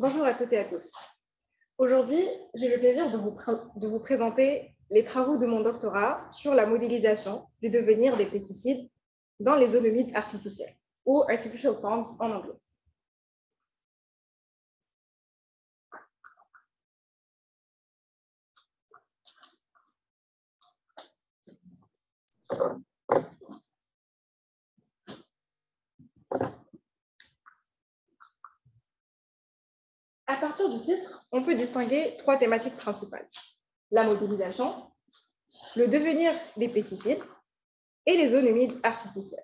Bonjour à toutes et à tous. Aujourd'hui, j'ai le plaisir de vous présenter les travaux de mon doctorat sur la modélisation du devenir des pesticides dans les zones humides artificielles, ou artificial ponds en anglais. À partir du titre, on peut distinguer trois thématiques principales: la modélisation, le devenir des pesticides et les zones humides artificielles.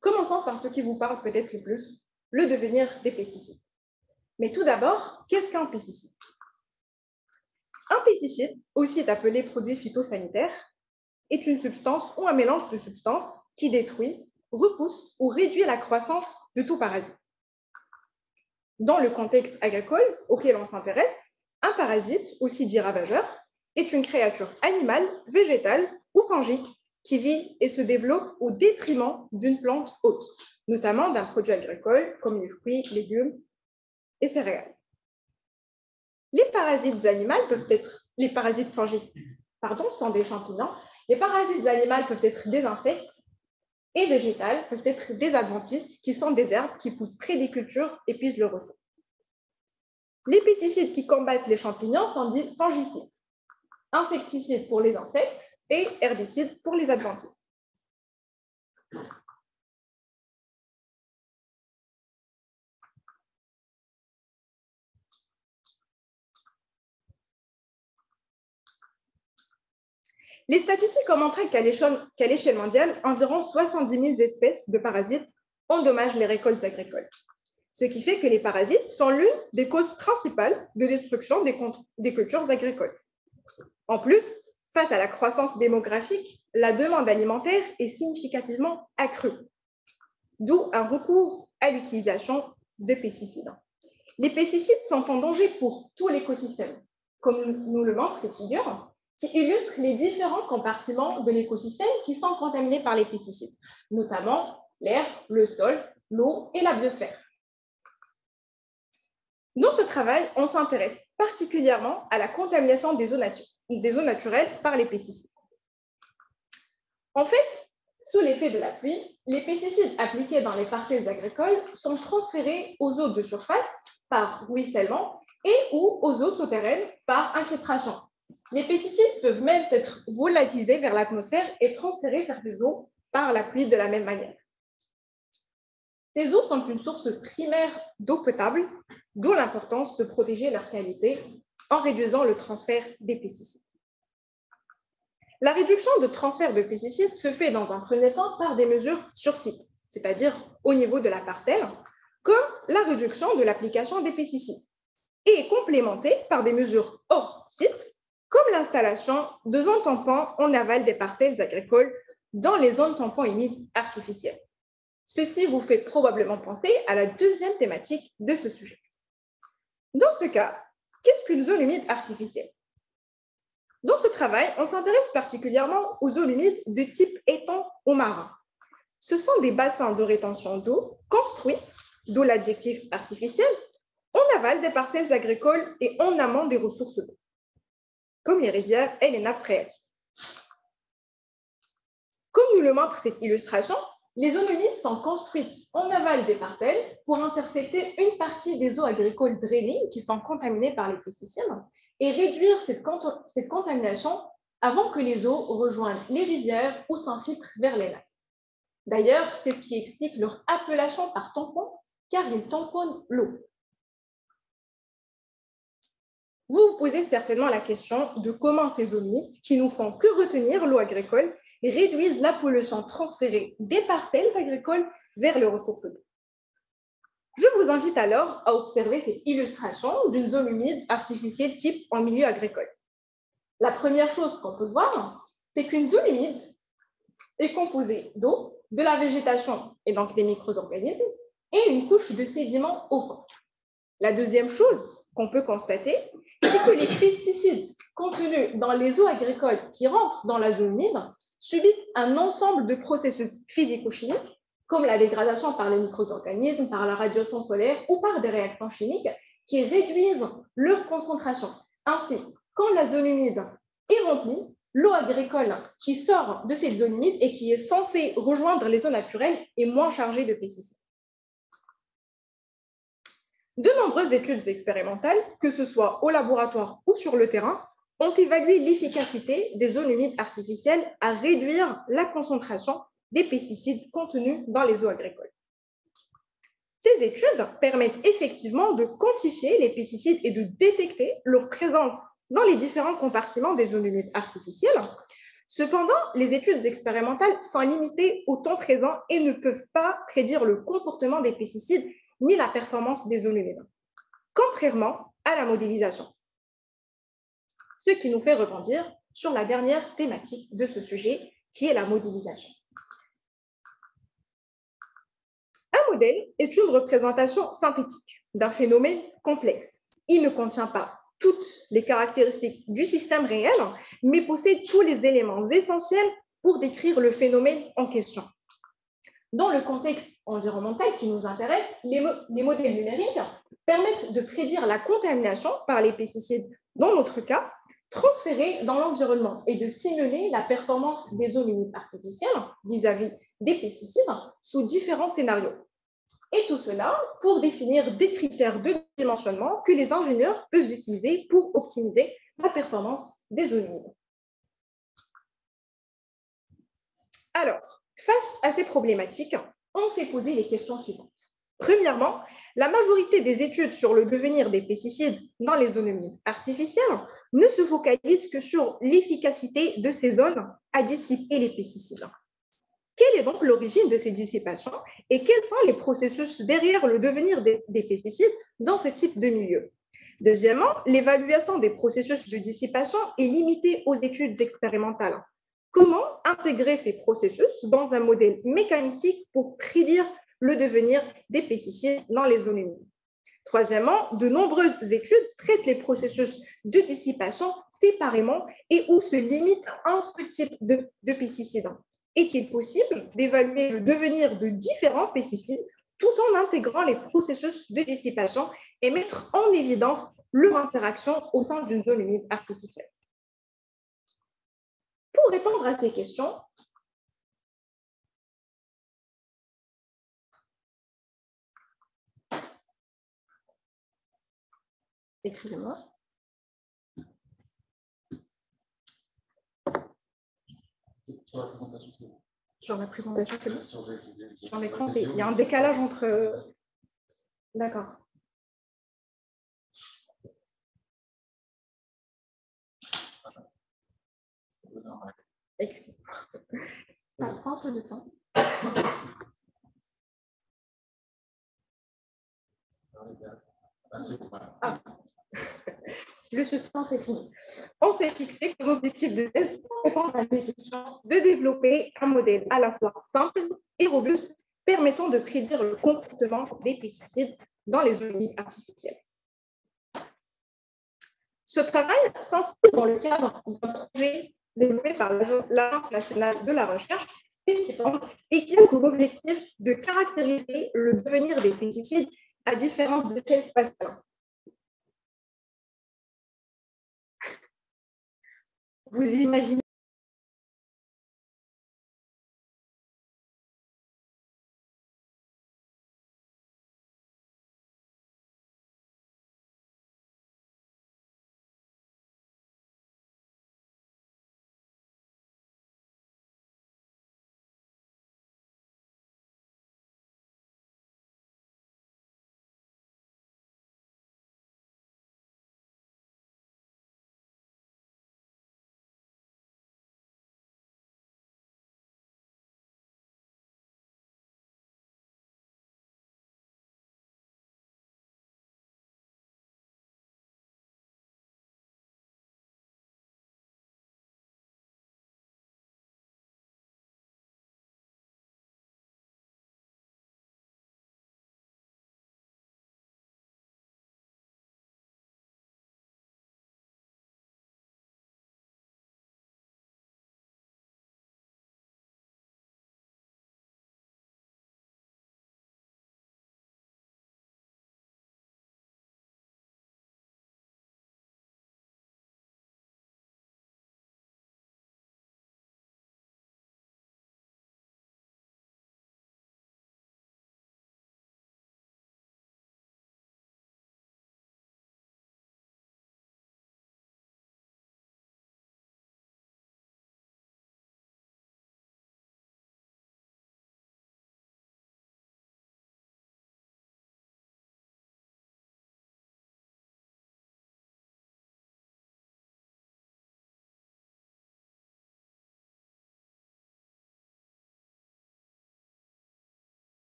Commençons par ce qui vous parle peut-être le plus, le devenir des pesticides. Mais tout d'abord, qu'est-ce qu'un pesticide? Un pesticide, aussi appelé produit phytosanitaire, est une substance ou un mélange de substances qui détruit, repousse ou réduit la croissance de tout parasite. Dans le contexte agricole auquel on s'intéresse, un parasite, aussi dit ravageur, est une créature animale, végétale ou fongique qui vit et se développe au détriment d'une plante hôte, notamment d'un produit agricole comme les fruits, légumes et céréales. Les parasites animaux peuvent être, les parasites fongiques, sont des champignons. Les parasites animaux peuvent être des insectes et végétales peuvent être des adventices qui sont des herbes qui poussent près des cultures et puisent le ressource. Les pesticides qui combattent les champignons sont dits fongicides, insecticides pour les insectes et herbicides pour les adventices. Les statistiques ont montré qu'à l'échelle mondiale, environ 70 000 espèces de parasites endommagent les récoltes agricoles. Ce qui fait que les parasites sont l'une des causes principales de destruction des cultures agricoles. En plus, face à la croissance démographique, la demande alimentaire est significativement accrue, d'où un recours à l'utilisation de pesticides. Les pesticides sont en danger pour tout l'écosystème, comme nous le montre cette figure, qui illustre les différents compartiments de l'écosystème qui sont contaminés par les pesticides, notamment l'air, le sol, l'eau et la biosphère. Dans ce travail, on s'intéresse particulièrement à la contamination des eaux naturelles par les pesticides. En fait, sous l'effet de la pluie, les pesticides appliqués dans les parcelles agricoles sont transférés aux eaux de surface par ruissellement et ou aux eaux souterraines par infiltration. Les pesticides peuvent même être volatilisés vers l'atmosphère et transférés vers les eaux par la pluie de la même manière. Ces eaux sont une source primaire d'eau potable, d'où l'importance de protéger leur qualité en réduisant le transfert des pesticides. La réduction de transfert de pesticides se fait dans un premier temps par des mesures sur site, c'est-à-dire au niveau de la parcelle, comme la réduction de l'application des pesticides, et est complémentée par des mesures hors site, comme l'installation de zones tampons en aval des parcelles agricoles dans les zones tampons humides artificielles. Ceci vous fait probablement penser à la deuxième thématique de ce sujet. Dans ce cas, qu'est-ce qu'une zone humide artificielle? Dans ce travail, on s'intéresse particulièrement aux zones humides de type étang ou marin. Ce sont des bassins de rétention d'eau construits, d'où l'adjectif artificiel, en aval des parcelles agricoles et en amont des ressources d'eau, comme les rivières et les nappes phréatiques. Comme nous le montre cette illustration, les zones humides sont construites en aval des parcelles pour intercepter une partie des eaux agricoles drainées qui sont contaminées par les pesticides et réduire cette contamination avant que les eaux rejoignent les rivières ou s'infiltrent vers les lacs. D'ailleurs, c'est ce qui explique leur appellation par tampon, car ils tamponnent l'eau. Vous vous posez certainement la question de comment ces zones humides, qui nous font que retenir l'eau agricole, réduisent la pollution transférée des parcelles agricoles vers les ressources d'eau. Je vous invite alors à observer cette illustration d'une zone humide artificielle type en milieu agricole. La première chose qu'on peut voir, c'est qu'une zone humide est composée d'eau, de la végétation et donc des micro-organismes et une couche de sédiments au fond. La deuxième chose qu'on peut constater, c'est que les pesticides contenus dans les eaux agricoles qui rentrent dans la zone humide subissent un ensemble de processus physico-chimiques, comme la dégradation par les micro-organismes, par la radiation solaire ou par des réactions chimiques qui réduisent leur concentration. Ainsi, quand la zone humide est remplie, l'eau agricole qui sort de cette zone humide et qui est censée rejoindre les eaux naturelles est moins chargée de pesticides. De nombreuses études expérimentales, que ce soit au laboratoire ou sur le terrain, ont évalué l'efficacité des zones humides artificielles à réduire la concentration des pesticides contenus dans les eaux agricoles. Ces études permettent effectivement de quantifier les pesticides et de détecter leur présence dans les différents compartiments des zones humides artificielles. Cependant, les études expérimentales sont limitées au temps présent et ne peuvent pas prédire le comportement des pesticides ni la performance des zones humides, contrairement à la modélisation. Ce qui nous fait rebondir sur la dernière thématique de ce sujet, qui est la modélisation. Un modèle est une représentation synthétique d'un phénomène complexe. Il ne contient pas toutes les caractéristiques du système réel, mais possède tous les éléments essentiels pour décrire le phénomène en question. Dans le contexte environnemental qui nous intéresse, les modèles numériques permettent de prédire la contamination par les pesticides, dans notre cas, transférés dans l'environnement et de simuler la performance des zones humides artificielles vis-à-vis des pesticides sous différents scénarios. Et tout cela pour définir des critères de dimensionnement que les ingénieurs peuvent utiliser pour optimiser la performance des zones humides. Alors, face à ces problématiques, on s'est posé les questions suivantes. Premièrement, la majorité des études sur le devenir des pesticides dans les zones humides artificielles ne se focalisent que sur l'efficacité de ces zones à dissiper les pesticides. Quelle est donc l'origine de ces dissipations et quels sont les processus derrière le devenir des pesticides dans ce type de milieu? Deuxièmement, l'évaluation des processus de dissipation est limitée aux études expérimentales. Comment intégrer ces processus dans un modèle mécanistique pour prédire le devenir des pesticides dans les zones humides? Troisièmement, de nombreuses études traitent les processus de dissipation séparément et où se limite un seul type de pesticides. Est-il possible d'évaluer le devenir de différents pesticides tout en intégrant les processus de dissipation et mettre en évidence leur interaction au sein d'une zone humide artificielle? Pour répondre à ces questions, excusez-moi. Sur la présentation, c'est bon. Sur l'écran, il y a un décalage entre... D'accord. Excusez-moi. Ça prend un peu de temps. Ah. Le suspense est fini. On s'est fixé comme objectif de thèse pour répondre à des questions de développer un modèle à la fois simple et robuste permettant de prédire le comportement des pesticides dans les zones humides artificielles. Ce travail s'inscrit dans le cadre d'un projet développé par l'Agence nationale de la recherche et qui a comme objectif de caractériser le devenir des pesticides à différentes échelles spatiales. Vous imaginez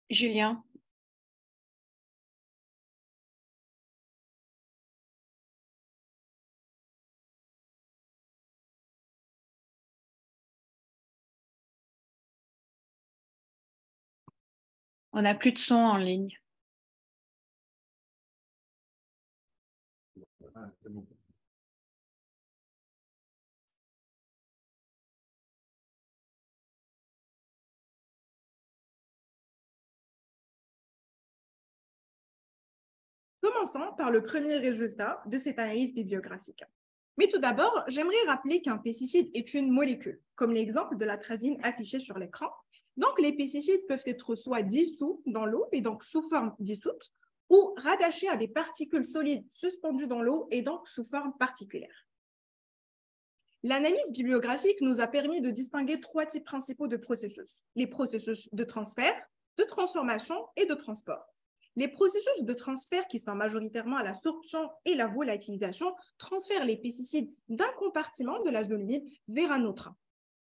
Julien. On n'a plus de son en ligne. C'est bon. Commençons par le premier résultat de cette analyse bibliographique. Mais tout d'abord, j'aimerais rappeler qu'un pesticide est une molécule, comme l'exemple de l'atrazine affiché sur l'écran. Donc, les pesticides peuvent être soit dissous dans l'eau et donc sous forme dissoute, ou rattachés à des particules solides suspendues dans l'eau et donc sous forme particulière. L'analyse bibliographique nous a permis de distinguer trois types principaux de processus: les processus de transfert, de transformation et de transport. Les processus de transfert, qui sont majoritairement à la sorption et la volatilisation, transfèrent les pesticides d'un compartiment de la zone humide vers un autre.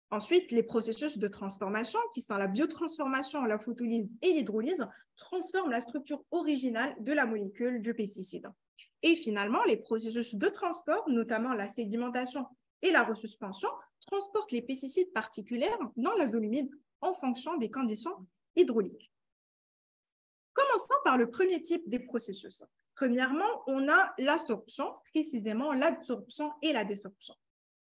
Ensuite, les processus de transformation, qui sont la biotransformation, la photolyse et l'hydrolyse, transforment la structure originale de la molécule du pesticide. Et finalement, les processus de transport, notamment la sédimentation et la resuspension, transportent les pesticides particulières dans la zone humide en fonction des conditions hydrauliques. Commençons par le premier type des processus. Premièrement, on a l'absorption, précisément l'absorption et la désorption.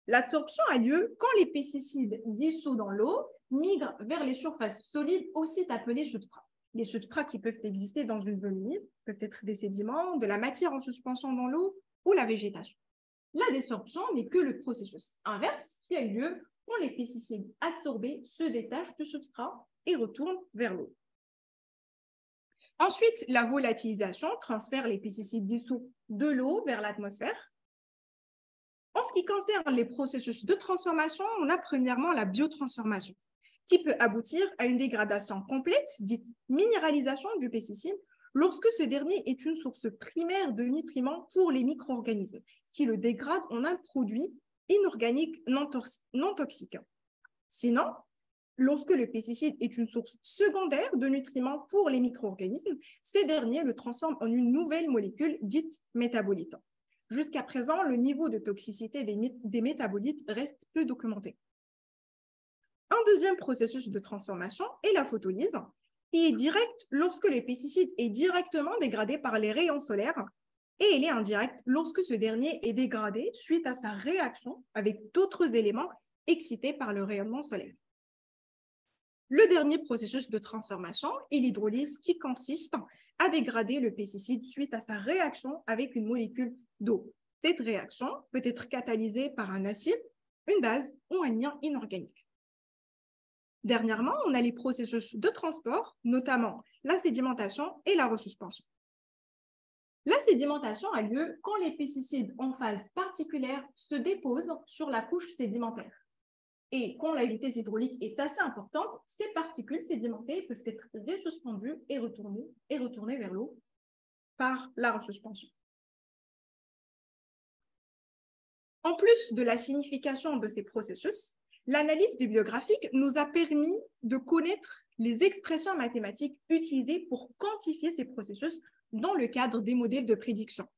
L'absorption a lieu quand les pesticides dissous dans l'eau migrent vers les surfaces solides, aussi appelées substrats. Les substrats qui peuvent exister dans une zone humide peuvent être des sédiments, de la matière en suspension dans l'eau ou la végétation. La désorption n'est que le processus inverse qui a lieu quand les pesticides absorbés se détachent du substrat et retournent vers l'eau. Ensuite, la volatilisation transfère les pesticides dissous de l'eau vers l'atmosphère. En ce qui concerne les processus de transformation, on a premièrement la biotransformation, qui peut aboutir à une dégradation complète, dite minéralisation du pesticide, lorsque ce dernier est une source primaire de nutriments pour les micro-organismes, qui le dégradent en un produit inorganique non toxique. Sinon, lorsque le pesticide est une source secondaire de nutriments pour les micro-organismes, ces derniers le transforment en une nouvelle molécule dite métabolite. Jusqu'à présent, le niveau de toxicité des métabolites reste peu documenté. Un deuxième processus de transformation est la photolyse, qui est directe lorsque le pesticide est directement dégradé par les rayons solaires, et elle est indirecte lorsque ce dernier est dégradé suite à sa réaction avec d'autres éléments excités par le rayonnement solaire. Le dernier processus de transformation est l'hydrolyse, qui consiste à dégrader le pesticide suite à sa réaction avec une molécule d'eau. Cette réaction peut être catalysée par un acide, une base ou un ion inorganique. Dernièrement, on a les processus de transport, notamment la sédimentation et la resuspension. La sédimentation a lieu quand les pesticides en phase particulière se déposent sur la couche sédimentaire. Et quand la vitesse hydraulique est assez importante, ces particules sédimentées peuvent être resuspendues et retournées vers l'eau par la resuspension. En plus de la signification de ces processus, l'analyse bibliographique nous a permis de connaître les expressions mathématiques utilisées pour quantifier ces processus dans le cadre des modèles de prédiction.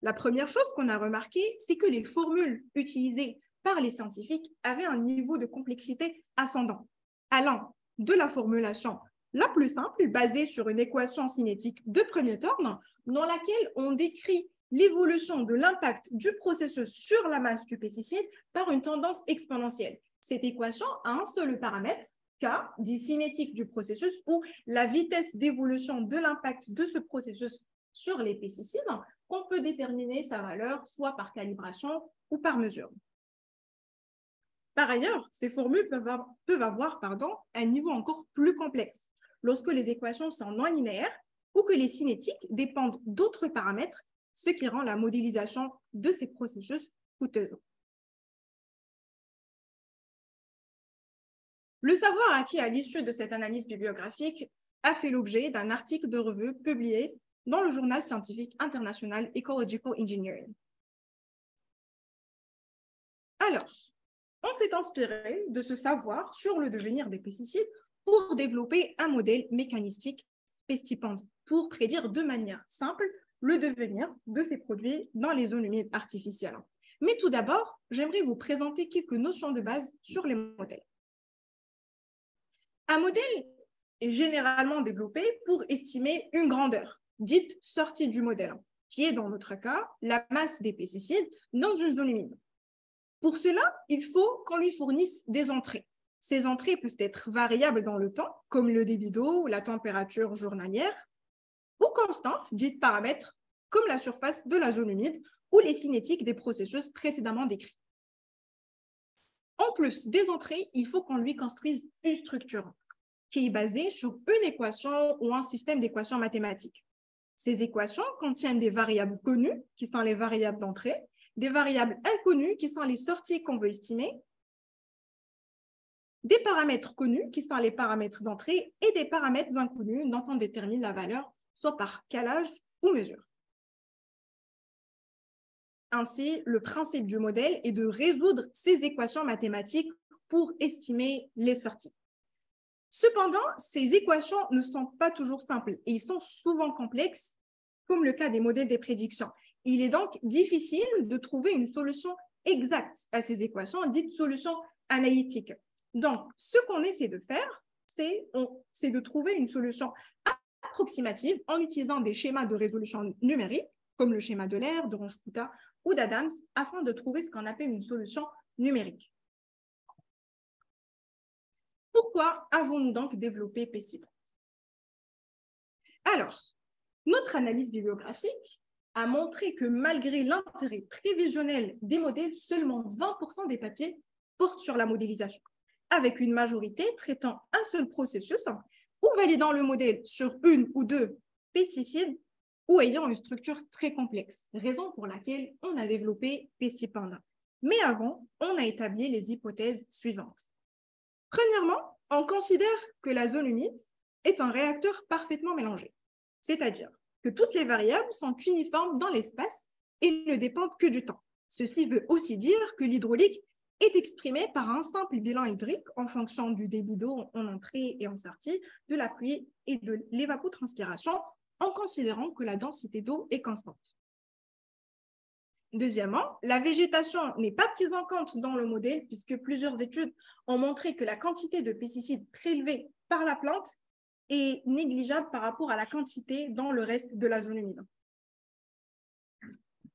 La première chose qu'on a remarqué, c'est que les formules utilisées par les scientifiques avaient un niveau de complexité ascendant, allant de la formulation la plus simple, basée sur une équation cinétique de premier ordre, dans laquelle on décrit l'évolution de l'impact du processus sur la masse du pesticide par une tendance exponentielle. Cette équation a un seul paramètre, K, dit cinétique du processus, ou la vitesse d'évolution de l'impact de ce processus sur les pesticides, qu'on peut déterminer sa valeur soit par calibration ou par mesure. Par ailleurs, ces formules peuvent avoir un niveau encore plus complexe lorsque les équations sont non linéaires ou que les cinétiques dépendent d'autres paramètres, ce qui rend la modélisation de ces processus coûteuse. Le savoir acquis à l'issue de cette analyse bibliographique a fait l'objet d'un article de revue publié dans le journal scientifique international Ecological Engineering. Alors, on s'est inspiré de ce savoir sur le devenir des pesticides pour développer un modèle mécanistique PESTIPAND pour prédire de manière simple le devenir de ces produits dans les zones humides artificielles. Mais tout d'abord, j'aimerais vous présenter quelques notions de base sur les modèles. Un modèle est généralement développé pour estimer une grandeur, dite sortie du modèle, qui est dans notre cas la masse des pesticides dans une zone humide. Pour cela, il faut qu'on lui fournisse des entrées. Ces entrées peuvent être variables dans le temps, comme le débit d'eau, la température journalière, ou constantes, dites paramètres, comme la surface de la zone humide ou les cinétiques des processus précédemment décrits. En plus des entrées, il faut qu'on lui construise une structure qui est basée sur une équation ou un système d'équations mathématiques. Ces équations contiennent des variables connues, qui sont les variables d'entrée, des variables inconnues, qui sont les sorties qu'on veut estimer, des paramètres connus, qui sont les paramètres d'entrée, et des paramètres inconnus dont on détermine la valeur, soit par calage ou mesure. Ainsi, le principe du modèle est de résoudre ces équations mathématiques pour estimer les sorties. Cependant, ces équations ne sont pas toujours simples et ils sont souvent complexes, comme le cas des modèles des prédictions. Il est donc difficile de trouver une solution exacte à ces équations, dites solutions analytiques. Donc, ce qu'on essaie de faire, c'est de trouver une solution approximative en utilisant des schémas de résolution numérique, comme le schéma de Lair, de Runge-Kutta ou d'Adams, afin de trouver ce qu'on appelle une solution numérique. Pourquoi avons-nous donc développé PESTIPAND? Alors, notre analyse bibliographique a montré que malgré l'intérêt prévisionnel des modèles, seulement 20% des papiers portent sur la modélisation, avec une majorité traitant un seul processus ou validant le modèle sur une ou deux pesticides ou ayant une structure très complexe, raison pour laquelle on a développé PESTIPAND. Mais avant, on a établi les hypothèses suivantes. Premièrement, on considère que la zone humide est un réacteur parfaitement mélangé, c'est-à-dire que toutes les variables sont uniformes dans l'espace et ne dépendent que du temps. Ceci veut aussi dire que l'hydraulique est exprimée par un simple bilan hydrique en fonction du débit d'eau en entrée et en sortie, de la pluie et de l'évapotranspiration, en considérant que la densité d'eau est constante. Deuxièmement, la végétation n'est pas prise en compte dans le modèle puisque plusieurs études ont montré que la quantité de pesticides prélevés par la plante est négligeable par rapport à la quantité dans le reste de la zone humide.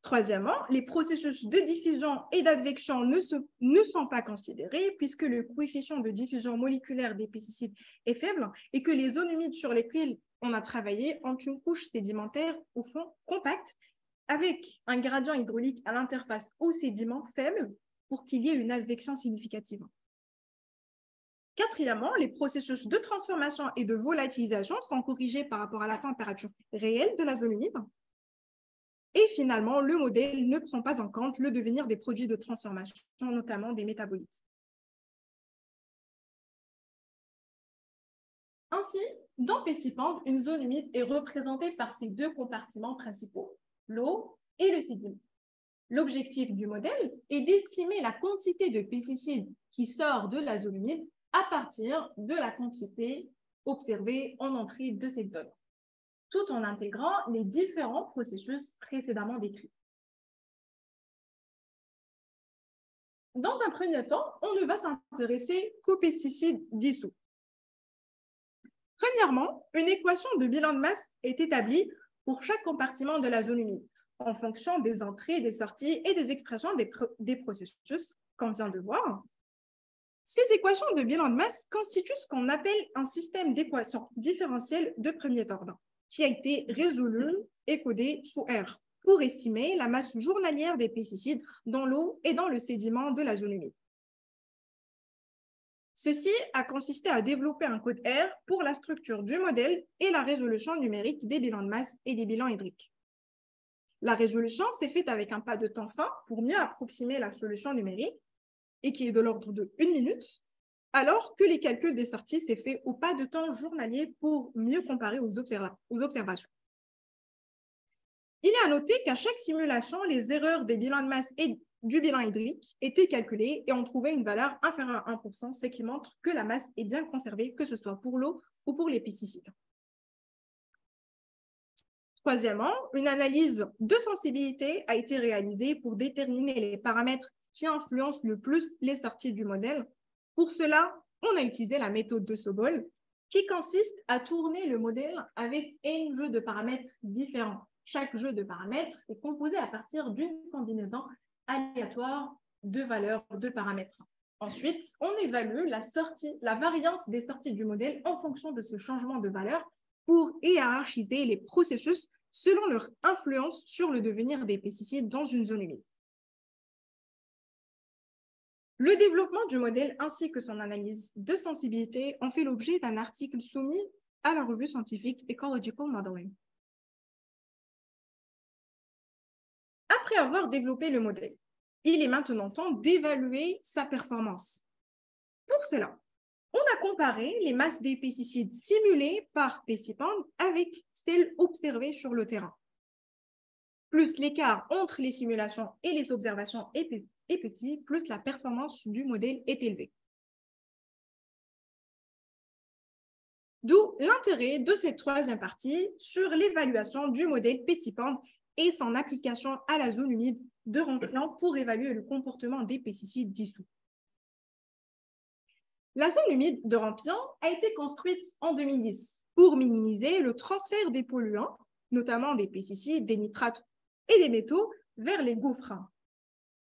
Troisièmement, les processus de diffusion et d'advection ne sont pas considérés puisque le coefficient de diffusion moléculaire des pesticides est faible et que les zones humides sur lesquelles on a travaillé ont une couche sédimentaire au fond compacte avec un gradient hydraulique à l'interface eau sédiment faible pour qu'il y ait une advection significative. Quatrièmement, les processus de transformation et de volatilisation sont corrigés par rapport à la température réelle de la zone humide. Et finalement, le modèle ne prend pas en compte le devenir des produits de transformation, notamment des métabolites. Ainsi, dans PESTIPAND, une zone humide est représentée par ces deux compartiments principaux, l'eau et le sédiment. L'objectif du modèle est d'estimer la quantité de pesticides qui sort de la zone humide à partir de la quantité observée en entrée de cette zone, tout en intégrant les différents processus précédemment décrits. Dans un premier temps, on ne va s'intéresser qu'aux pesticides dissous. Premièrement, une équation de bilan de masse est établie pour chaque compartiment de la zone humide, en fonction des entrées, des sorties et des expressions des processus qu'on vient de voir. Ces équations de bilan de masse constituent ce qu'on appelle un système d'équations différentielles de premier ordre, qui a été résolu et codé sous R, pour estimer la masse journalière des pesticides dans l'eau et dans le sédiment de la zone humide. Ceci a consisté à développer un code R pour la structure du modèle et la résolution numérique des bilans de masse et des bilans hydriques. La résolution s'est faite avec un pas de temps fin pour mieux approximer la solution numérique et qui est de l'ordre de 1 minute, alors que les calculs des sorties s'est fait au pas de temps journalier pour mieux comparer aux observations. Il est à noter qu'à chaque simulation, les erreurs des bilans de masse et du bilan hydrique était calculée et on trouvait une valeur inférieure à 1%, ce qui montre que la masse est bien conservée, que ce soit pour l'eau ou pour les pesticides. Troisièmement, une analyse de sensibilité a été réalisée pour déterminer les paramètres qui influencent le plus les sorties du modèle. Pour cela, on a utilisé la méthode de Sobol, qui consiste à tourner le modèle avec un jeu de paramètres différents. Chaque jeu de paramètres est composé à partir d'une combinaison aléatoire de valeurs de paramètres. Ensuite, on évalue la variance des sorties du modèle en fonction de ce changement de valeur pour hiérarchiser les processus selon leur influence sur le devenir des pesticides dans une zone humide. Le développement du modèle ainsi que son analyse de sensibilité ont fait l'objet d'un article soumis à la revue scientifique Ecological Modeling. Après avoir développé le modèle, il est maintenant temps d'évaluer sa performance. Pour cela, on a comparé les masses des pesticides simulées par Pestipend avec celles observées sur le terrain. Plus l'écart entre les simulations et les observations est petit, plus la performance du modèle est élevée. D'où l'intérêt de cette troisième partie sur l'évaluation du modèle Pestipend et son application à la zone humide de Rampion pour évaluer le comportement des pesticides dissous. La zone humide de Rampion a été construite en 2010 pour minimiser le transfert des polluants, notamment des pesticides, des nitrates et des métaux, vers les gouffres.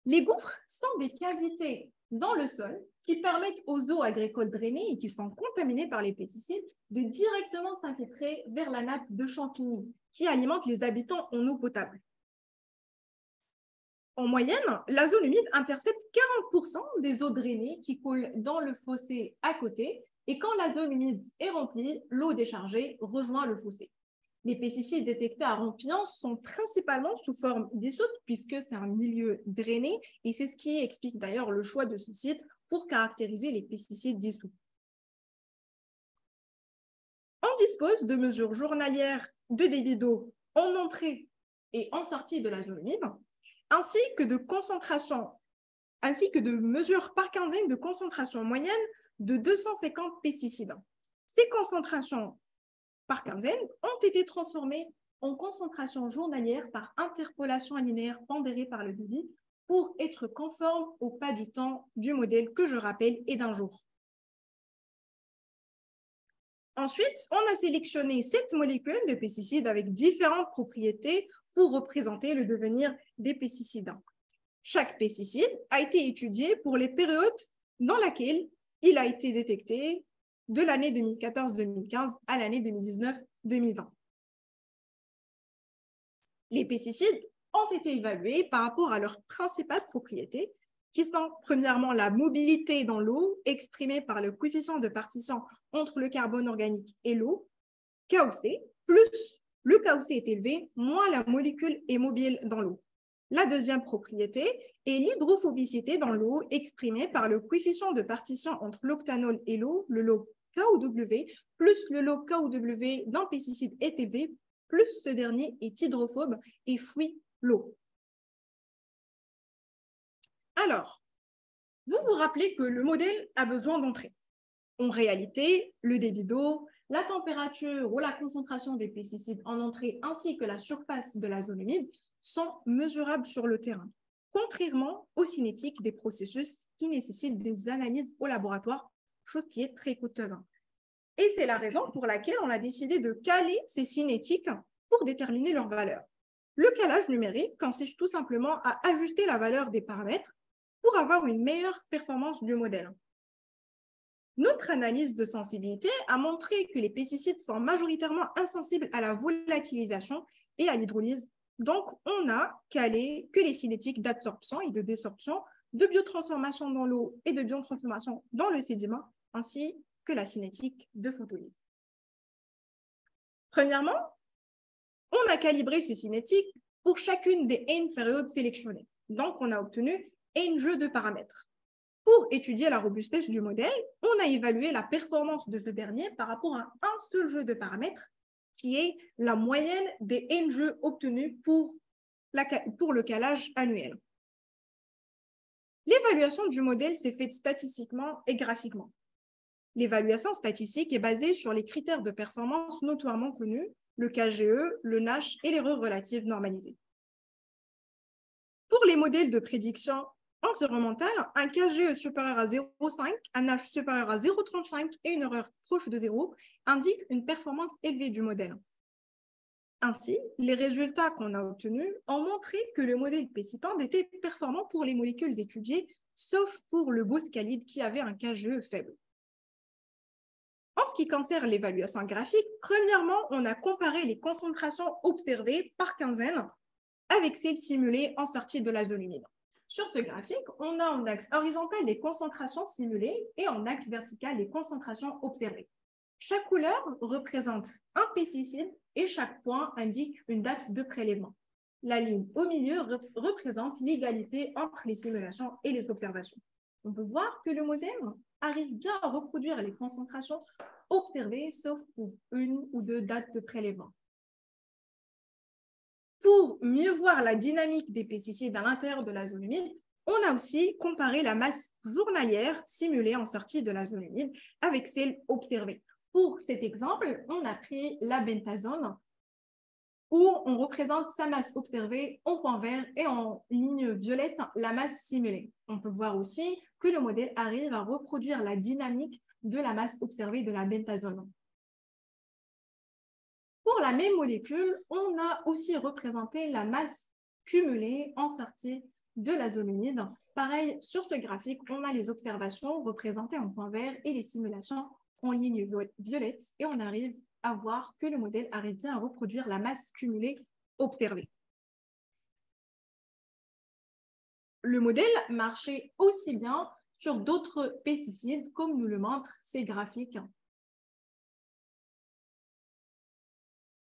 Les gouffres sont des cavités dans le sol qui permettent aux eaux agricoles drainées et qui sont contaminées par les pesticides de directement s'infiltrer vers la nappe de Champigny qui alimente les habitants en eau potable. En moyenne, la zone humide intercepte 40% des eaux drainées qui coulent dans le fossé à côté et quand la zone humide est remplie, l'eau déchargée rejoint le fossé. Les pesticides détectés à Rampion sont principalement sous forme dissoute puisque c'est un milieu drainé et c'est ce qui explique d'ailleurs le choix de ce site pour caractériser les pesticides dissous. On dispose de mesures journalières de débit d'eau en entrée et en sortie de la zone humide, ainsi que de mesures par quinzaine de concentration moyenne de 250 pesticides. Ces concentrations par quinzaine ont été transformées en concentration journalière par interpolation linéaire pondérée par le débit pour être conforme au pas du temps du modèle que je rappelle est d'un jour. Ensuite, on a sélectionné 7 molécules de pesticides avec différentes propriétés pour représenter le devenir des pesticides. Chaque pesticide a été étudié pour les périodes dans lesquelles il a été détecté de l'année 2014-2015 à l'année 2019-2020. Les pesticides ont été évalués par rapport à leurs principales propriétés, qui sont premièrement la mobilité dans l'eau, exprimée par le coefficient de partition entre le carbone organique et l'eau, KOC, plus le KOC est élevé, moins la molécule est mobile dans l'eau. La deuxième propriété est l'hydrophobicité dans l'eau, exprimée par le coefficient de partition entre l'octanol et l'eau, le log KOW, plus le log KOW d'un pesticide est élevé, plus ce dernier est hydrophobe et fuit l'eau. Alors, vous vous rappelez que le modèle a besoin d'entrée. En réalité, le débit d'eau, la température ou la concentration des pesticides en entrée ainsi que la surface de la zone humide sont mesurables sur le terrain, contrairement aux cinétiques des processus qui nécessitent des analyses au laboratoire, chose qui est très coûteuse. Et c'est la raison pour laquelle on a décidé de caler ces cinétiques pour déterminer leur valeur. Le calage numérique consiste tout simplement à ajuster la valeur des paramètres pour avoir une meilleure performance du modèle. Notre analyse de sensibilité a montré que les pesticides sont majoritairement insensibles à la volatilisation et à l'hydrolyse. Donc, on a calé que les cinétiques d'absorption et de désorption, de biotransformation dans l'eau et de biotransformation dans le sédiment, ainsi que la cinétique de photolyse. Premièrement, on a calibré ces cinétiques pour chacune des n périodes sélectionnées. Donc, on a obtenu n jeux de paramètres. Pour étudier la robustesse du modèle, on a évalué la performance de ce dernier par rapport à un seul jeu de paramètres, qui est la moyenne des n jeux obtenus pour le calage annuel. L'évaluation du modèle s'est faite statistiquement et graphiquement. L'évaluation statistique est basée sur les critères de performance notoirement connus, le KGE, le NASH et l'erreur relative normalisée. Pour les modèles de prédiction environnementale, un KGE supérieur à 0,5, un NASH supérieur à 0,35 et une erreur proche de 0 indiquent une performance élevée du modèle. Ainsi, les résultats qu'on a obtenus ont montré que le modèle PECIPAND était performant pour les molécules étudiées, sauf pour le boscalide qui avait un KGE faible. En ce qui concerne l'évaluation graphique, premièrement, on a comparé les concentrations observées par quinzaine avec celles simulées en sortie de la zone humide. Sur ce graphique, on a en axe horizontal les concentrations simulées et en axe vertical les concentrations observées. Chaque couleur représente un pesticide et chaque point indique une date de prélèvement. La ligne au milieu représente l'égalité entre les simulations et les observations. On peut voir que le modèle arrive bien à reproduire les concentrations observées, sauf pour une ou deux dates de prélèvement. Pour mieux voir la dynamique des pesticides à l'intérieur de la zone humide, on a aussi comparé la masse journalière simulée en sortie de la zone humide avec celle observée. Pour cet exemple, on a pris la bentazone où on représente sa masse observée en point vert et en ligne violette la masse simulée. On peut voir aussi que le modèle arrive à reproduire la dynamique de la masse observée de la bentazone. Pour la même molécule, on a aussi représenté la masse cumulée en sortie de la zone humide. Pareil, sur ce graphique, on a les observations représentées en point vert et les simulations en ligne violette et on arrive à voir que le modèle arrive bien à reproduire la masse cumulée observée. Le modèle marchait aussi bien sur d'autres pesticides, comme nous le montrent ces graphiques.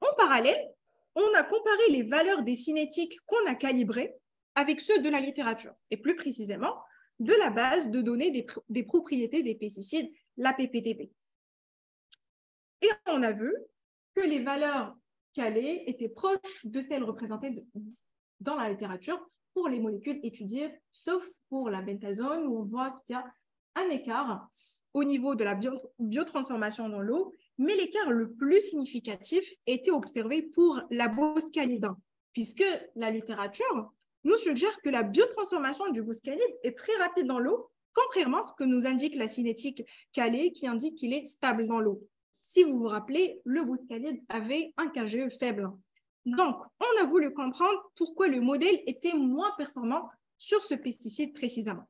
En parallèle, on a comparé les valeurs des cinétiques qu'on a calibrées avec ceux de la littérature, et plus précisément de la base de données des propriétés des pesticides, la PPDB. Et on a vu que les valeurs calées étaient proches de celles représentées dans la littérature pour les molécules étudiées, sauf pour la bentazone, où on voit qu'il y a un écart au niveau de la biotransformation dans l'eau, mais l'écart le plus significatif était observé pour la boscalide, puisque la littérature nous suggère que la biotransformation du boscalide est très rapide dans l'eau, contrairement à ce que nous indique la cinétique calée qui indique qu'il est stable dans l'eau. Si vous vous rappelez, le boscalide avait un KGE faible. Donc, on a voulu comprendre pourquoi le modèle était moins performant sur ce pesticide précisément.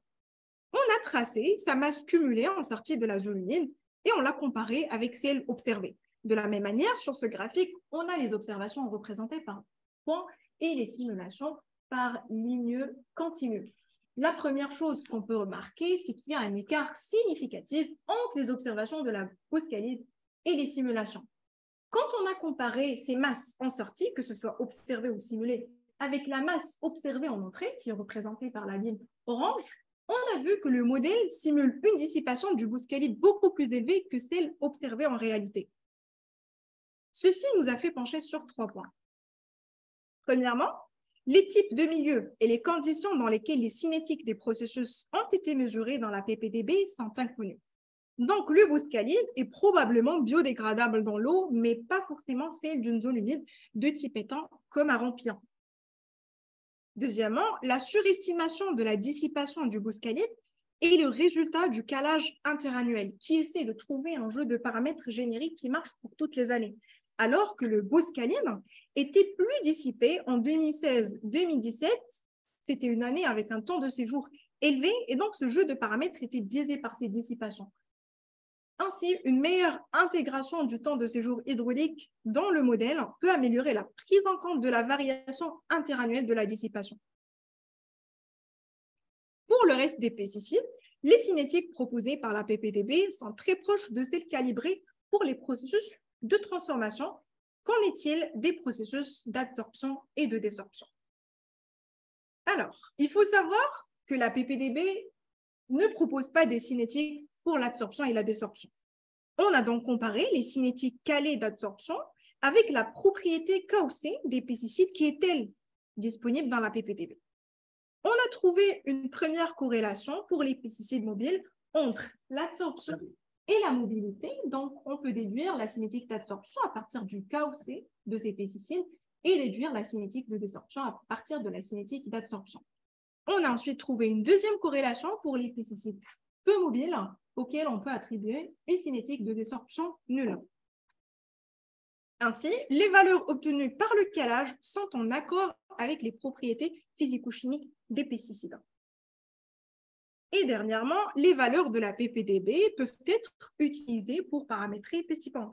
On a tracé sa masse cumulée en sortie de la zone humide et on l'a comparée avec celle observée. De la même manière, sur ce graphique, on a les observations représentées par points et les simulations par ligne continue. La première chose qu'on peut remarquer, c'est qu'il y a un écart significatif entre les observations de la boscalide et les simulations. Quand on a comparé ces masses en sortie, que ce soit observées ou simulées, avec la masse observée en entrée, qui est représentée par la ligne orange, on a vu que le modèle simule une dissipation du boscalide beaucoup plus élevée que celle observée en réalité. Ceci nous a fait pencher sur 3 points. Premièrement, les types de milieux et les conditions dans lesquelles les cinétiques des processus ont été mesurés dans la PPDB sont inconnus. Donc, le boscalide est probablement biodégradable dans l'eau, mais pas forcément celle d'une zone humide de type étang comme à Rampion. Deuxièmement, la surestimation de la dissipation du boscalide est le résultat du calage interannuel qui essaie de trouver un jeu de paramètres génériques qui marche pour toutes les années, alors que le boscalide était plus dissipé en 2016-2017. C'était une année avec un temps de séjour élevé et donc ce jeu de paramètres était biaisé par ces dissipations. Ainsi, une meilleure intégration du temps de séjour hydraulique dans le modèle peut améliorer la prise en compte de la variation interannuelle de la dissipation. Pour le reste des pesticides, les cinétiques proposées par la PPDB sont très proches de celles calibrées pour les processus de transformation. Qu'en est-il des processus d'absorption et de désorption? Alors, il faut savoir que la PPDB ne propose pas des cinétiques pour l'absorption et la désorption. On a donc comparé les cinétiques calées d'absorption avec la propriété KOC des pesticides qui est, elle, disponible dans la PPDB. On a trouvé une première corrélation pour les pesticides mobiles entre l'absorption et la mobilité. Donc, on peut déduire la cinétique d'absorption à partir du KOC de ces pesticides et déduire la cinétique de désorption à partir de la cinétique d'absorption. On a ensuite trouvé une deuxième corrélation pour les pesticides peu mobiles auxquels on peut attribuer une cinétique de désorption nulle. Ainsi, les valeurs obtenues par le calage sont en accord avec les propriétés physico-chimiques des pesticides. Et dernièrement, les valeurs de la PPDB peuvent être utilisées pour paramétrer Pestipend.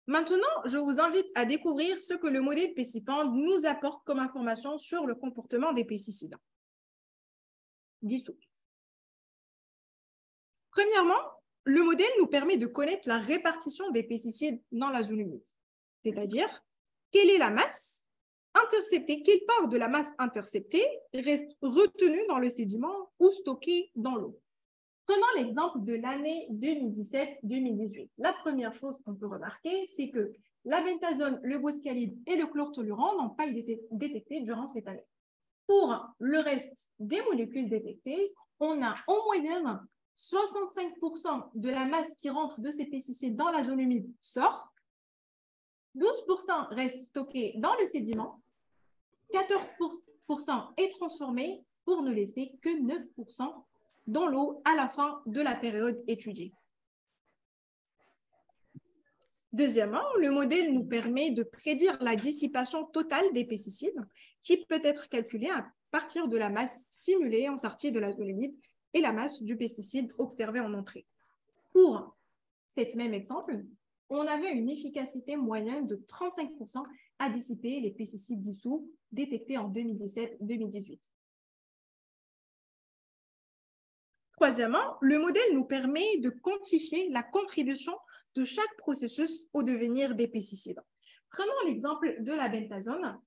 Maintenant, je vous invite à découvrir ce que le modèle Pestipend nous apporte comme information sur le comportement des pesticides dissous. Premièrement, le modèle nous permet de connaître la répartition des pesticides dans la zone humide, c'est-à-dire quelle est la masse interceptée, quelle part de la masse interceptée reste retenue dans le sédiment ou stockée dans l'eau. Prenons l'exemple de l'année 2017-2018. La première chose qu'on peut remarquer, c'est que la bentazone, le boscalide et le chlortolurant n'ont pas été détectés durant cette année. Pour le reste des molécules détectées, on a en moyenne 65% de la masse qui rentre de ces pesticides dans la zone humide sort, 12% reste stocké dans le sédiment, 14% est transformé pour ne laisser que 9% dans l'eau à la fin de la période étudiée. Deuxièmement, le modèle nous permet de prédire la dissipation totale des pesticides qui peut être calculée à partir de la masse simulée en sortie de la zone humide et la masse du pesticide observé en entrée. Pour cet même exemple, on avait une efficacité moyenne de 35% à dissiper les pesticides dissous détectés en 2017-2018. Troisièmement, le modèle nous permet de quantifier la contribution de chaque processus au devenir des pesticides. Prenons l'exemple de la bentazone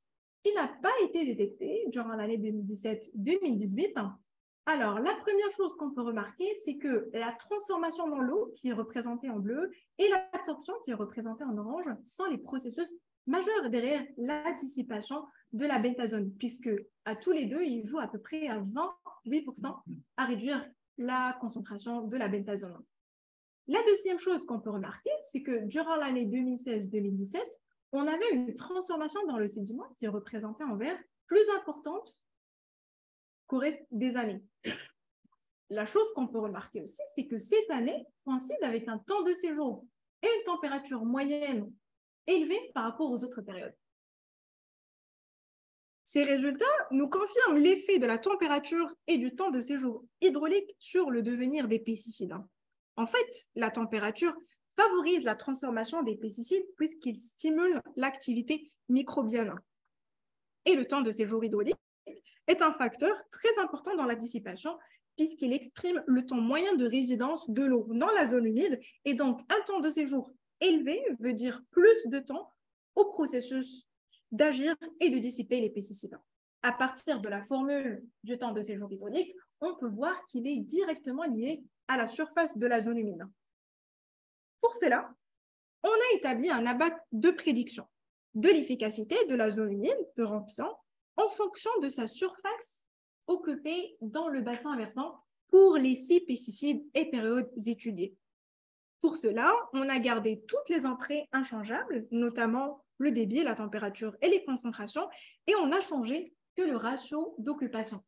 qui n'a pas été détectée durant l'année 2017-2018. Alors, la première chose qu'on peut remarquer, c'est que la transformation dans l'eau, qui est représentée en bleu, et l'absorption, qui est représentée en orange, sont les processus majeurs derrière la dissipation de la bentazone, puisque à tous les deux, ils jouent à peu près à 28% à réduire la concentration de la bentazone. La deuxième chose qu'on peut remarquer, c'est que durant l'année 2016-2017, on avait une transformation dans le sédiment qui est représentée en vert plus importante qu'au reste des années. La chose qu'on peut remarquer aussi, c'est que cette année coïncide avec un temps de séjour et une température moyenne élevée par rapport aux autres périodes. Ces résultats nous confirment l'effet de la température et du temps de séjour hydraulique sur le devenir des pesticides. En fait, la température favorise la transformation des pesticides puisqu'il stimule l'activité microbienne. Et le temps de séjour hydraulique est un facteur très important dans la dissipation puisqu'il exprime le temps moyen de résidence de l'eau dans la zone humide et donc un temps de séjour élevé veut dire plus de temps au processus d'agir et de dissiper les pesticides. À partir de la formule du temps de séjour hydraulique, on peut voir qu'il est directement lié à la surface de la zone humide. Pour cela, on a établi un abac de prédiction de l'efficacité de la zone humide de remplissant en fonction de sa surface occupée dans le bassin versant pour les 6 pesticides et périodes étudiées. Pour cela, on a gardé toutes les entrées inchangeables, notamment le débit, la température et les concentrations, et on n'a changé que le ratio d'occupation.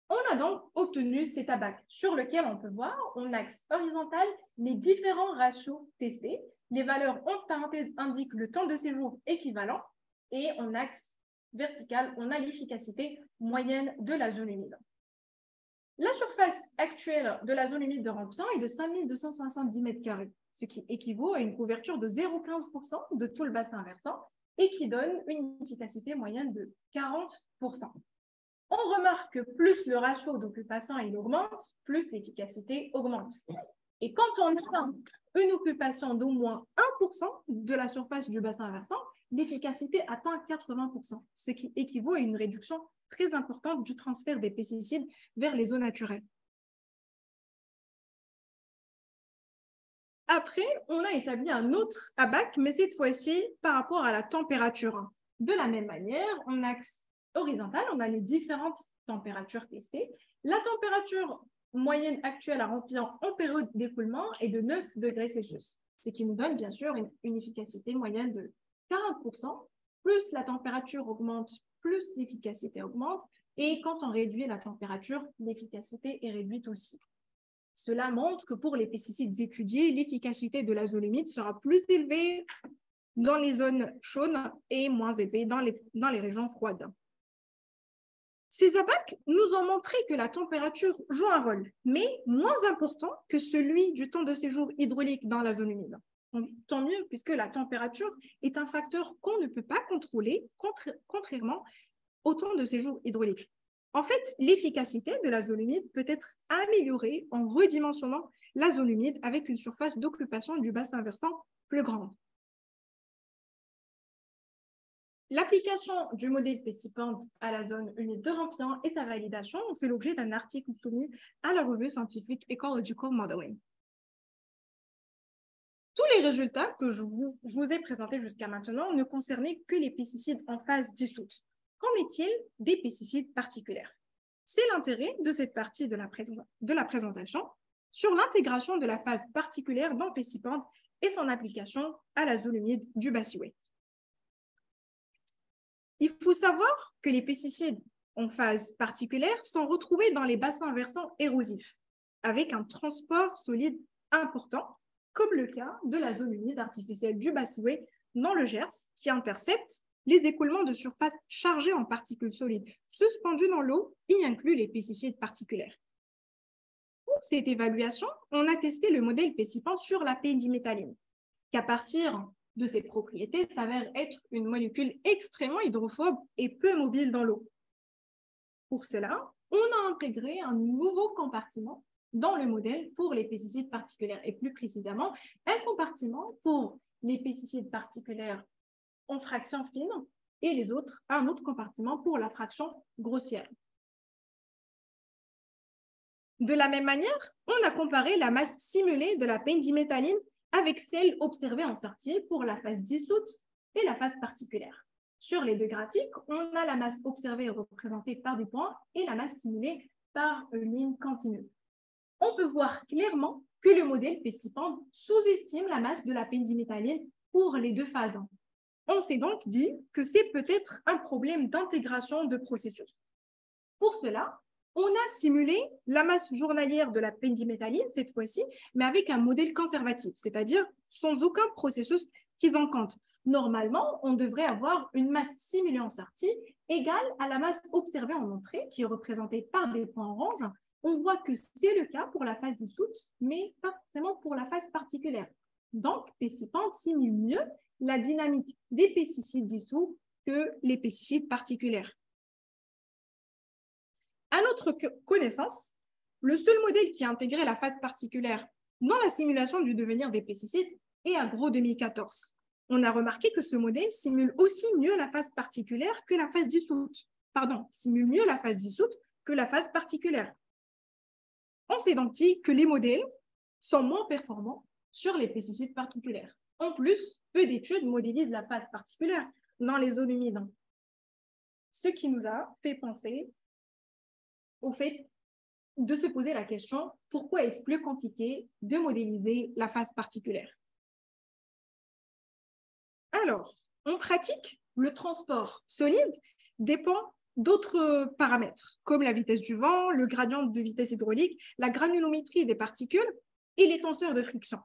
On a donc obtenu cet abac sur lequel on peut voir en axe horizontal les différents ratios testés. Les valeurs entre parenthèses indiquent le temps de séjour équivalent et en axe vertical, on a l'efficacité moyenne de la zone humide. La surface actuelle de la zone humide de remplissant est de 5270 m², ce qui équivaut à une couverture de 0,15% de tout le bassin versant et qui donne une efficacité moyenne de 40%. On remarque que plus le ratio d'occupation augmente, plus l'efficacité augmente. Et quand on a une occupation d'au moins 1% de la surface du bassin versant, l'efficacité atteint 80%, ce qui équivaut à une réduction très importante du transfert des pesticides vers les eaux naturelles. Après, on a établi un autre abac, mais cette fois-ci par rapport à la température. De la même manière, en axe horizontal, on a les différentes températures testées. La température moyenne actuelle à remplir en période d'écoulement est de 9 degrés Celsius, ce qui nous donne bien sûr une efficacité moyenne de 40%. Plus la température augmente, plus l'efficacité augmente. Et quand on réduit la température, l'efficacité est réduite aussi. Cela montre que pour les pesticides étudiés, l'efficacité de l'azolémide sera plus élevée dans les zones chaudes et moins élevée dans les régions froides. Ces ABAC nous ont montré que la température joue un rôle, mais moins important que celui du temps de séjour hydraulique dans la zone humide. Tant mieux, puisque la température est un facteur qu'on ne peut pas contrôler, contrairement au temps de séjour hydraulique. En fait, l'efficacité de la zone humide peut être améliorée en redimensionnant la zone humide avec une surface d'occupation du bassin versant plus grande. L'application du modèle PECIPANT à la zone humide de Rampion et sa validation ont fait l'objet d'un article soumis à la revue scientifique Ecological Modeling. Tous les résultats que je vous ai présentés jusqu'à maintenant ne concernaient que les pesticides en phase dissoute. Qu'en est-il des pesticides particuliers? C'est l'intérêt de cette partie de la présentation sur l'intégration de la phase particulière dans PECIPANT et son application à la zone humide du Bassiouet. Il faut savoir que les pesticides en phase particulière sont retrouvés dans les bassins versants érosifs, avec un transport solide important, comme le cas de la zone humide artificielle du Bassiouet dans le Gers, qui intercepte les écoulements de surface chargés en particules solides suspendues dans l'eau, y inclut les pesticides particuliers. Pour cette évaluation, on a testé le modèle PECIPANT sur la pendiméthaline, qui à partir de ses propriétés s'avère être une molécule extrêmement hydrophobe et peu mobile dans l'eau. Pour cela, on a intégré un nouveau compartiment dans le modèle pour les pesticides particuliers et plus précisément un compartiment pour les pesticides particuliers en fraction fine et un autre compartiment pour la fraction grossière. De la même manière, on a comparé la masse simulée de la pendiméthaline avec celle observée en sortie pour la phase dissoute et la phase particulière. Sur les deux graphiques, on a la masse observée représentée par des points et la masse simulée par une ligne continue. On peut voir clairement que le modèle PECIPANT sous-estime la masse de la pendiméthaline pour les deux phases. On s'est donc dit que c'est peut-être un problème d'intégration de processus. Pour cela, on a simulé la masse journalière de la pendiméthaline, cette fois-ci, mais avec un modèle conservatif, c'est-à-dire sans aucun processus qui en compte. Normalement, on devrait avoir une masse simulée en sortie égale à la masse observée en entrée, qui est représentée par des points orange. On voit que c'est le cas pour la phase dissoute, mais pas forcément pour la phase particulière. Donc, PECIPANT simule mieux la dynamique des pesticides dissous que les pesticides particuliers. À notre connaissance, le seul modèle qui a intégré la phase particulière dans la simulation du devenir des pesticides est Agro 2014. On a remarqué que ce modèle simule aussi mieux la phase particulière que la phase dissoute. Pardon, simule mieux la phase dissoute que la phase particulière. On s'est donc dit que les modèles sont moins performants sur les pesticides particuliers. En plus, peu d'études modélisent la phase particulière dans les zones humides, ce qui nous a fait penser au fait de se poser la question pourquoi est-ce plus compliqué de modéliser la phase particulière? Alors, en pratique, le transport solide dépend d'autres paramètres, comme la vitesse du vent, le gradient de vitesse hydraulique, la granulométrie des particules et les tenseurs de friction.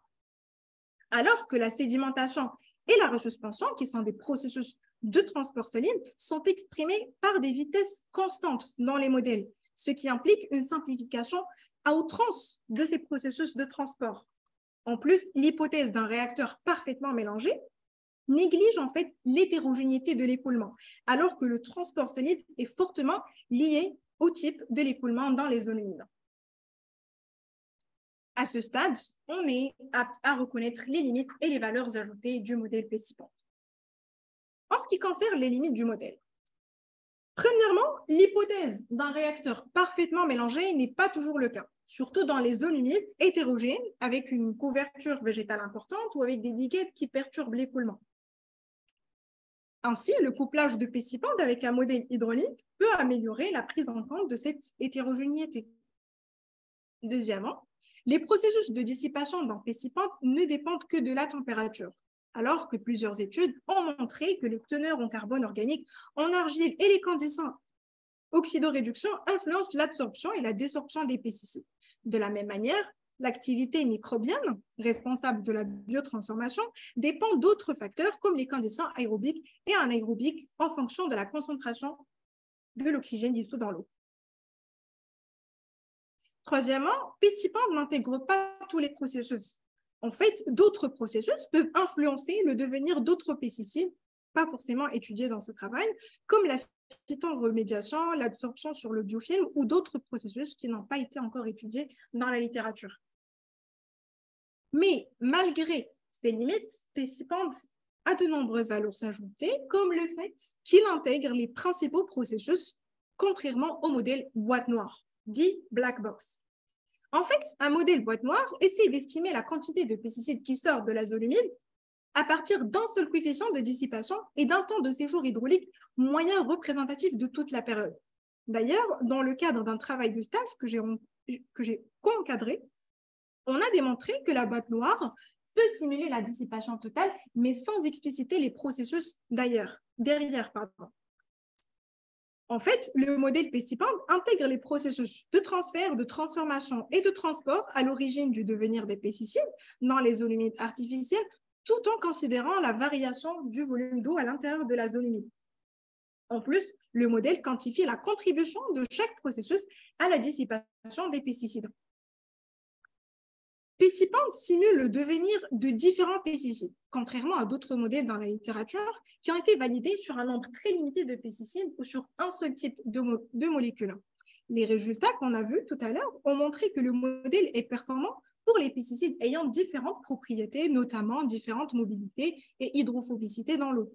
Alors que la sédimentation et la resuspension, qui sont des processus de transport solide, sont exprimés par des vitesses constantes dans les modèles, ce qui implique une simplification à outrance de ces processus de transport. En plus, l'hypothèse d'un réacteur parfaitement mélangé néglige en fait l'hétérogénéité de l'écoulement, alors que le transport solide est fortement lié au type de l'écoulement dans les zones humides. À ce stade, on est apte à reconnaître les limites et les valeurs ajoutées du modèle PECIPANT. En ce qui concerne les limites du modèle, premièrement, l'hypothèse d'un réacteur parfaitement mélangé n'est pas toujours le cas, surtout dans les zones humides hétérogènes avec une couverture végétale importante ou avec des diguettes qui perturbent l'écoulement. Ainsi, le couplage de PECIPANT avec un modèle hydraulique peut améliorer la prise en compte de cette hétérogénéité. Deuxièmement, les processus de dissipation dans PECIPANT ne dépendent que de la température, alors que plusieurs études ont montré que les teneurs en carbone organique en argile et les conditions oxydoréduction influencent l'absorption et la désorption des pesticides. De la même manière, l'activité microbienne, responsable de la biotransformation, dépend d'autres facteurs comme les conditions aérobiques et anaérobiques en fonction de la concentration de l'oxygène dissous dans l'eau. Troisièmement, PECIPANT n'intègre pas tous les processus. En fait, d'autres processus peuvent influencer le devenir d'autres pesticides, pas forcément étudiés dans ce travail, comme la phytoremédiation, l'absorption sur le biofilm ou d'autres processus qui n'ont pas été encore étudiés dans la littérature. Mais malgré ces limites, PECIPANT a de nombreuses valeurs ajoutées, comme le fait qu'il intègre les principaux processus, contrairement au modèle boîte noire, dit black box. En fait, un modèle boîte noire essaie d'estimer la quantité de pesticides qui sortent de la zone humide à partir d'un seul coefficient de dissipation et d'un temps de séjour hydraulique moyen représentatif de toute la période. D'ailleurs, dans le cadre d'un travail de stage que j'ai co-encadré, on a démontré que la boîte noire peut simuler la dissipation totale, mais sans expliciter les processus derrière. En fait, le modèle PECIPANT intègre les processus de transfert, de transformation et de transport à l'origine du devenir des pesticides dans les zones humides artificielles, tout en considérant la variation du volume d'eau à l'intérieur de la zone humide. En plus, le modèle quantifie la contribution de chaque processus à la dissipation des pesticides. PECIPANT simule le devenir de différents pesticides, contrairement à d'autres modèles dans la littérature qui ont été validés sur un nombre très limité de pesticides ou sur un seul type de molécules. Les résultats qu'on a vus tout à l'heure ont montré que le modèle est performant pour les pesticides ayant différentes propriétés, notamment différentes mobilités et hydrophobicité dans l'eau.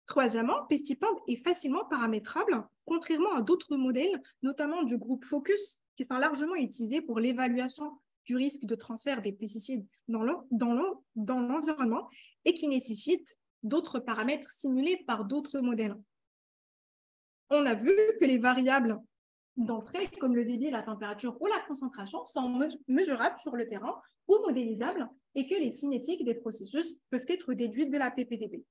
Troisièmement, PECIPANT est facilement paramétrable, contrairement à d'autres modèles, notamment du groupe Focus, qui sont largement utilisés pour l'évaluation du risque de transfert des pesticides dans l'environnement et qui nécessitent d'autres paramètres simulés par d'autres modèles. On a vu que les variables d'entrée, comme le débit, la température ou la concentration, sont mesurables sur le terrain ou modélisables et que les cinétiques des processus peuvent être déduites de la PPDB.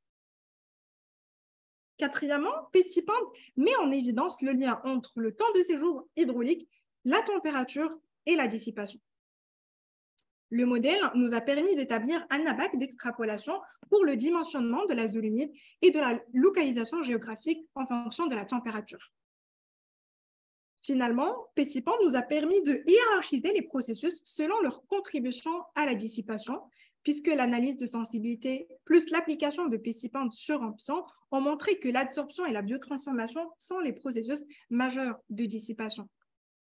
Quatrièmement, PECIPANT met en évidence le lien entre le temps de séjour hydraulique, la température et la dissipation. Le modèle nous a permis d'établir un abac d'extrapolation pour le dimensionnement de la zone humide et de la localisation géographique en fonction de la température. Finalement, PECIPANT nous a permis de hiérarchiser les processus selon leur contribution à la dissipation, puisque l'analyse de sensibilité plus l'application de PECIPANT sur ambition ont montré que l'absorption et la biotransformation sont les processus majeurs de dissipation.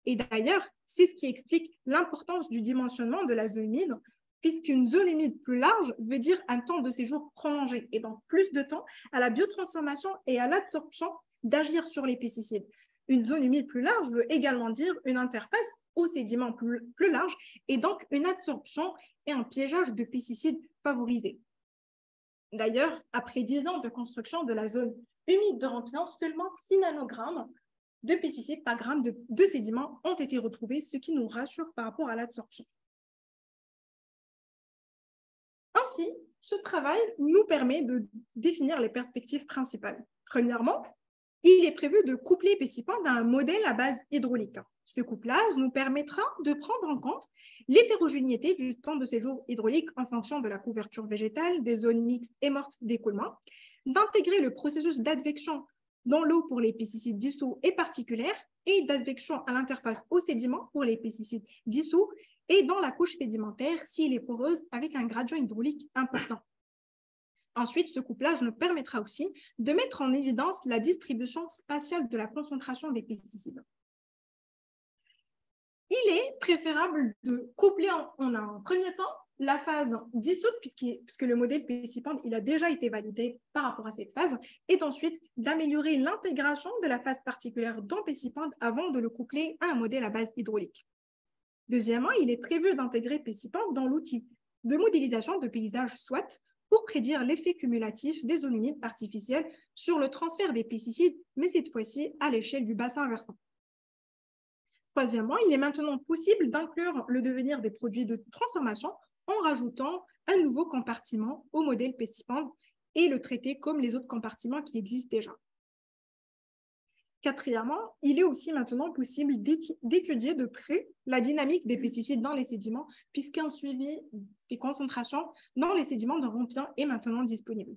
Et d'ailleurs, c'est ce qui explique l'importance du dimensionnement de la zone humide, puisqu'une zone humide plus large veut dire un temps de séjour prolongé et donc plus de temps à la biotransformation et à l'absorption d'agir sur les pesticides. Une zone humide plus large veut également dire une interface aux sédiments plus large et donc une absorption et un piégeage de pesticides favorisés. D'ailleurs, après 10 ans de construction de la zone humide de Rampion, seulement 6 nanogrammes de pesticides par gramme de sédiments ont été retrouvés, ce qui nous rassure par rapport à l'absorption. Ainsi, ce travail nous permet de définir les perspectives principales. Premièrement, il est prévu de coupler PECIPANT à un modèle à base hydraulique. Ce couplage nous permettra de prendre en compte l'hétérogénéité du temps de séjour hydraulique en fonction de la couverture végétale, des zones mixtes et mortes d'écoulement, d'intégrer le processus d'advection dans l'eau pour les pesticides dissous et particulaires et d'advection à l'interface aux sédiments pour les pesticides dissous et dans la couche sédimentaire s'il est poreuse avec un gradient hydraulique important. Ensuite, ce couplage nous permettra aussi de mettre en évidence la distribution spatiale de la concentration des pesticides. Il est préférable de coupler en un premier temps la phase dissoute, puisque le modèle PECIPANT il a déjà été validé par rapport à cette phase, et ensuite d'améliorer l'intégration de la phase particulière dans PECIPANT avant de le coupler à un modèle à base hydraulique. Deuxièmement, il est prévu d'intégrer PECIPANT dans l'outil de modélisation de paysage SWAT pour prédire l'effet cumulatif des zones humides artificielles sur le transfert des pesticides, mais cette fois-ci à l'échelle du bassin versant. Troisièmement, il est maintenant possible d'inclure le devenir des produits de transformation en rajoutant un nouveau compartiment au modèle PESIPAND et le traiter comme les autres compartiments qui existent déjà. Quatrièmement, il est aussi maintenant possible d'étudier de près la dynamique des pesticides dans les sédiments, puisqu'un suivi des concentrations dans les sédiments de Rompien est maintenant disponible.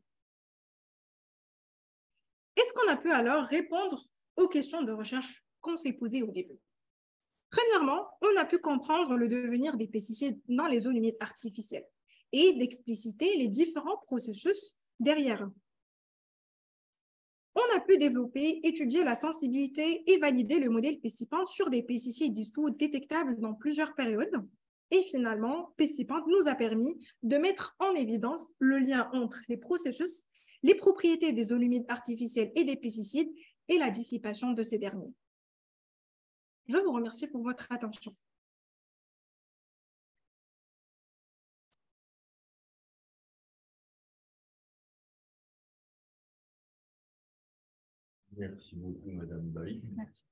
Est-ce qu'on a pu alors répondre aux questions de recherche qu'on s'est posées au début? Premièrement, on a pu comprendre le devenir des pesticides dans les zones humides artificielles et d'expliciter les différents processus derrière eux. On a pu développer, étudier la sensibilité et valider le modèle PESIPAND sur des pesticides dissous détectables dans plusieurs périodes. Et finalement, PESIPAND nous a permis de mettre en évidence le lien entre les processus, les propriétés des zones humides artificielles et des pesticides et la dissipation de ces derniers. Je vous remercie pour votre attention. Merci beaucoup, Madame Bailly. Merci.